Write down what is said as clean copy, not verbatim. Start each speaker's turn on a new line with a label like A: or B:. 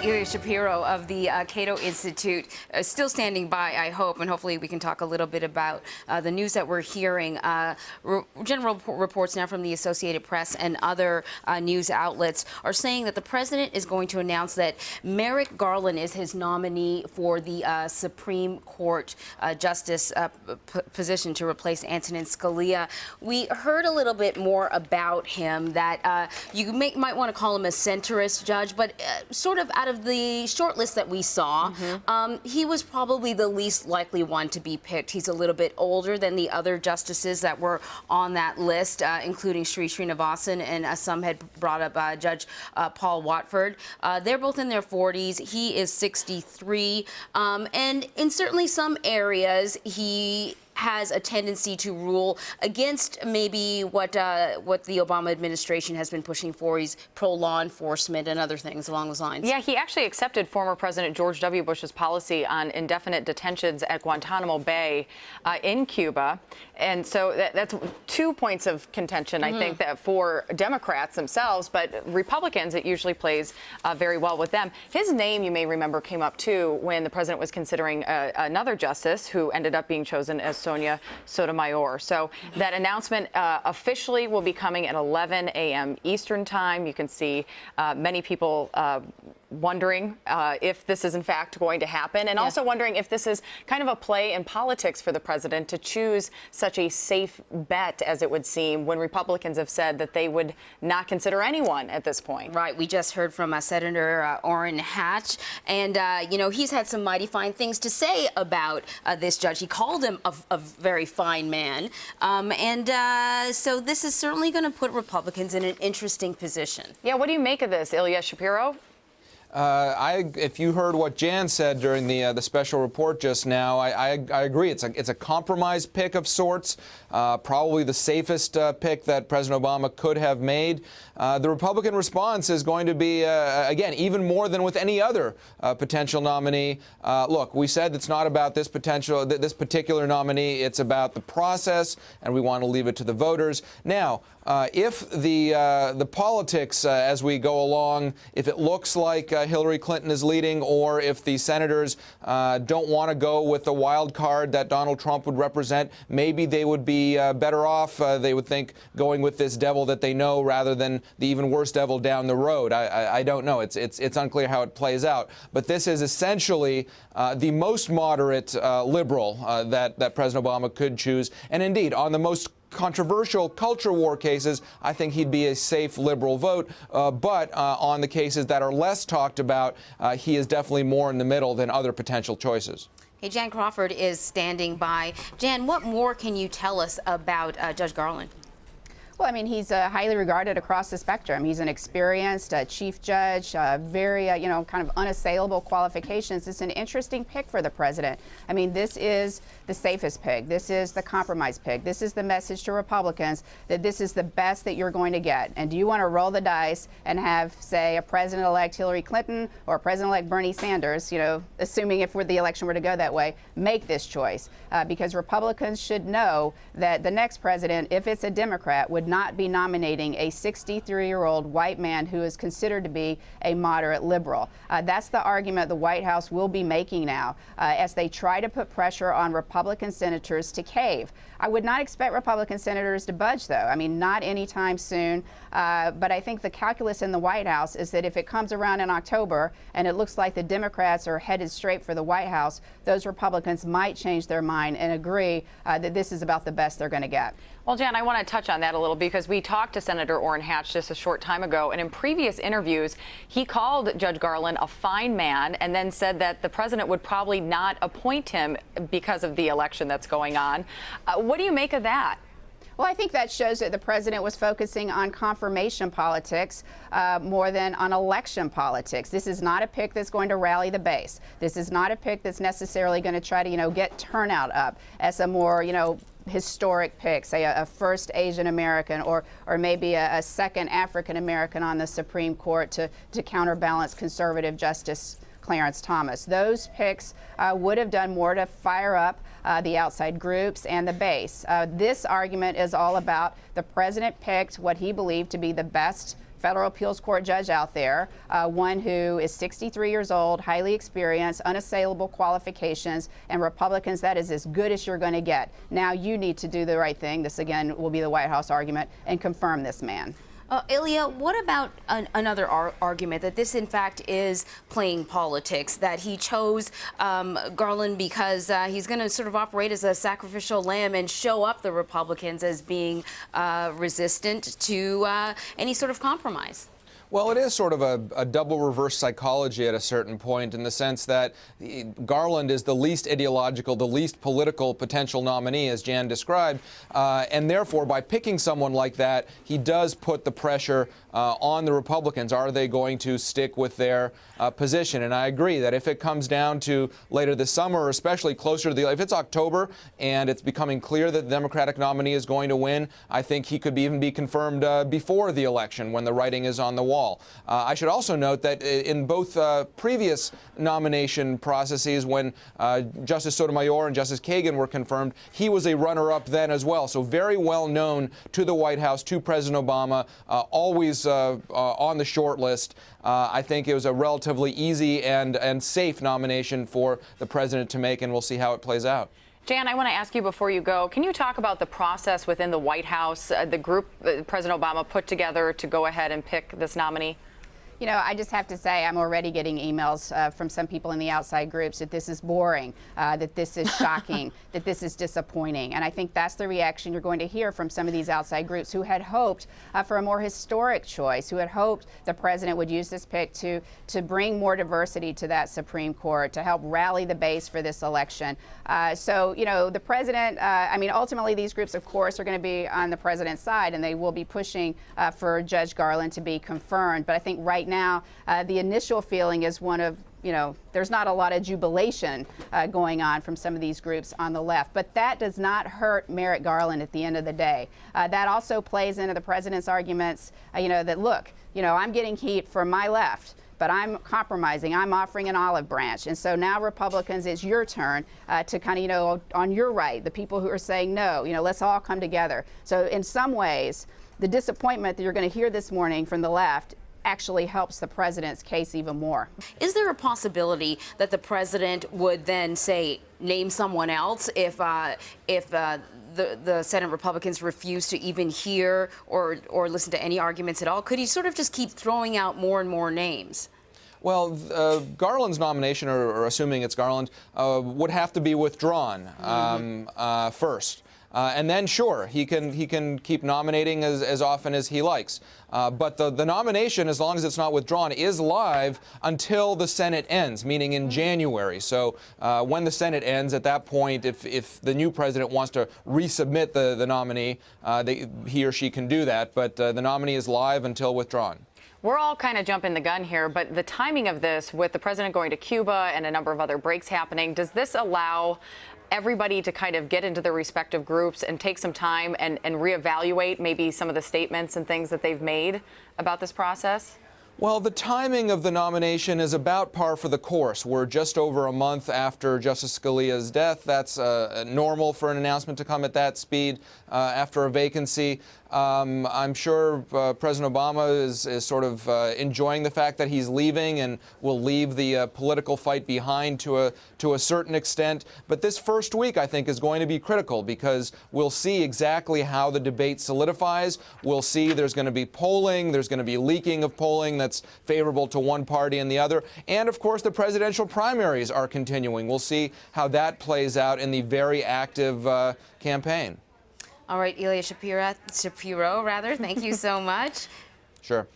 A: Ilya Shapiro of the CATO Institute, still standing by, I hope, and hopefully we can talk a little bit about the news that we're hearing. General reports now from the Associated Press and other news outlets are saying that the president is going to announce that Merrick Garland is his nominee for the Supreme Court justice position to replace Antonin Scalia. We heard a little bit more about him, that you might want to call him a centrist judge, but sort of out of the short list that we saw, he was probably the least likely one to be picked. He's a little bit older than the other justices that were on that list, including Sri Srinivasan, and some had brought up Judge Paul Watford. They're both in their 40s. He is 63, and in certainly some areas, he has a tendency to rule against maybe what the Obama administration has been pushing for. He's pro-law enforcement and other things along those lines.
B: Yeah, he actually accepted former President George W. Bush's policy on indefinite detentions at Guantanamo Bay in Cuba. And so that's 2 points of contention, I think, that for Democrats themselves, but Republicans, it usually plays very well with them. His name, you may remember, came up, too, when the president was considering another justice who ended up being chosen as Sonia Sotomayor. So that announcement officially will be coming at 11 a.m. Eastern time. You can see many people wondering if this is in fact going to happen, and also wondering if this is kind of a play in politics for the president to choose such a safe bet, as it would seem, when Republicans have said that they would not consider anyone at this point.
A: Right. We just heard from Senator Orrin Hatch, and you know, he's had some mighty fine things to say about this judge. He called him a very fine man, so this is certainly going to put Republicans in an interesting position.
B: Yeah. What do you make of this, Ilya Shapiro?
C: If you heard what Jan said during the special report just now, I agree. It's a compromise pick of sorts, probably the safest pick that President Obama could have made. The Republican response is going to be, again, even more than with any other potential nominee. Look, we said it's not about this particular nominee. It's about the process, and we want to leave it to the voters. Now, if the politics as we go along, if it looks like Hillary Clinton is leading, or if the senators don't want to go with the wild card that Donald Trump would represent, maybe they would be better off. They would think going with this devil that they know rather than the even worse devil down the road. I don't know. It's unclear how it plays out. But this is essentially the most moderate liberal that President Obama could choose. And indeed, on the most controversial culture war cases, I think he'd be a safe liberal vote. But on the cases that are less talked about, he is definitely more in the middle than other potential choices.
A: Hey, Jan Crawford is standing by. Jan, what more can you tell us about Judge Garland?
D: Well, I mean, he's highly regarded across the spectrum. He's an experienced chief judge, very, kind of unassailable qualifications. It's an interesting pick for the president. I mean, this is the safest pick. This is the compromise pick. This is the message to Republicans that this is the best that you're going to get. And do you want to roll the dice and have, say, a president-elect Hillary Clinton or President-elect Bernie Sanders, assuming if the election were to go that way, make this choice? Because Republicans should know that the next president, if it's a Democrat, would not be nominating a 63-year-old white man who is considered to be a moderate liberal. That's the argument the White House will be making now as they try to put pressure on Republican senators to cave. I would not expect Republican senators to budge, though. I mean, not anytime soon. But I think the calculus in the White House is that if it comes around in October and it looks like the Democrats are headed straight for the White House, those Republicans might change their mind and agree that this is about the best they're going to get.
B: Well, Jan, I want to touch on that a little because we talked to Senator Orrin Hatch just a short time ago, and in previous interviews, he called Judge Garland a fine man and then said that the president would probably not appoint him because of the election that's going on. What do you make of that?
D: Well, I think that shows that the president was focusing on confirmation politics more than on election politics. This is not a pick that's going to rally the base. This is not a pick that's necessarily going to try to, get turnout up as a more, historic pick, say a first Asian American or maybe a second African American on the Supreme Court to counterbalance conservative Justice Clarence Thomas. Those picks would have done more to fire up the outside groups and the base. This argument is all about the president picked what he believed to be the best federal appeals court judge out there, one who is 63 years old, highly experienced, unassailable qualifications, and Republicans, that is as good as you're going to get. Now you need to do the right thing. This, again, will be the White House argument, and confirm this man.
A: Ilya, what about another argument that this, in fact, is playing politics, that he chose Garland because he's going to sort of operate as a sacrificial lamb and show up the Republicans as being resistant to any sort of compromise?
C: Well, it is sort of a double reverse psychology at a certain point, in the sense that Garland is the least ideological, the least political potential nominee, as Jan described, and therefore, by picking someone like that, he does put the pressure on the Republicans. Are they going to stick with their position? And I agree that if it comes down to later this summer, or especially closer to if it's October and it's becoming clear that the Democratic nominee is going to win, I think he could even be confirmed before the election, when the writing is on the wall. I should also note that in both previous nomination processes, when Justice Sotomayor and Justice Kagan were confirmed, he was a runner-up then as well. So very well known to the White House, to President Obama, always on the short list. I think it was a relatively easy and safe nomination for the president to make, and we'll see how it plays out.
B: Jan, I want to ask you before you go, can you talk about the process within the White House, the group President Obama put together to go ahead and pick this nominee?
D: You know, I just have to say I'm already getting emails from some people in the outside groups that this is boring, that this is shocking, that this is disappointing. And I think that's the reaction you're going to hear from some of these outside groups who had hoped for a more historic choice, who had hoped the president would use this pick to bring more diversity to that Supreme Court, to help rally the base for this election. So, you know, the president, I mean, ultimately these groups, of course, are going to be on the president's side, and they will be pushing for Judge Garland to be confirmed. But I think right now, the initial feeling is one of, you know, there's not a lot of jubilation going on from some of these groups on the left. But that does not hurt Merrick Garland at the end of the day. That also plays into the president's arguments, you know, that, look, you know, I'm getting heat from my left, but I'm compromising. I'm offering an olive branch. And so now, Republicans, it's your turn to kind of, you know, on your right, the people who are saying no, you know, let's all come together. So in some ways, the disappointment that you're going to hear this morning from the left actually helps the president's case even more.
A: Is there a possibility that the president would then say, name someone else if the Senate Republicans refuse to even hear or listen to any arguments at all? Could he sort of just keep throwing out more and more names?
C: Well, Garland's nomination, or assuming it's Garland, would have to be withdrawn first. And then, sure, he can keep nominating as often as he likes. But the nomination, as long as it's not withdrawn, is live until the Senate ends, meaning in January. So when the Senate ends, at that point, if the new president wants to resubmit the nominee, he or she can do that. But the nominee is live until withdrawn.
B: We're all kind of jumping the gun here, but the timing of this, with the president going to Cuba and a number of other breaks happening, does this allow everybody to kind of get into their respective groups and take some time and reevaluate maybe some of the statements and things that they've made about this process?
C: Well, the timing of the nomination is about par for the course. We're just over a month after Justice Scalia's death. That's normal for an announcement to come at that speed after a vacancy. I'm sure President Obama is sort of enjoying the fact that he's leaving and will leave the political fight behind to a certain extent. But this first week, I think, is going to be critical, because we'll see exactly how the debate solidifies. We'll see there's going to be polling. There's going to be leaking of polling that's favorable to one party and the other. And, of course, the presidential primaries are continuing. We'll see how that plays out in the very active campaign.
A: All right, Ilya Shapiro, thank you so much.
C: Sure.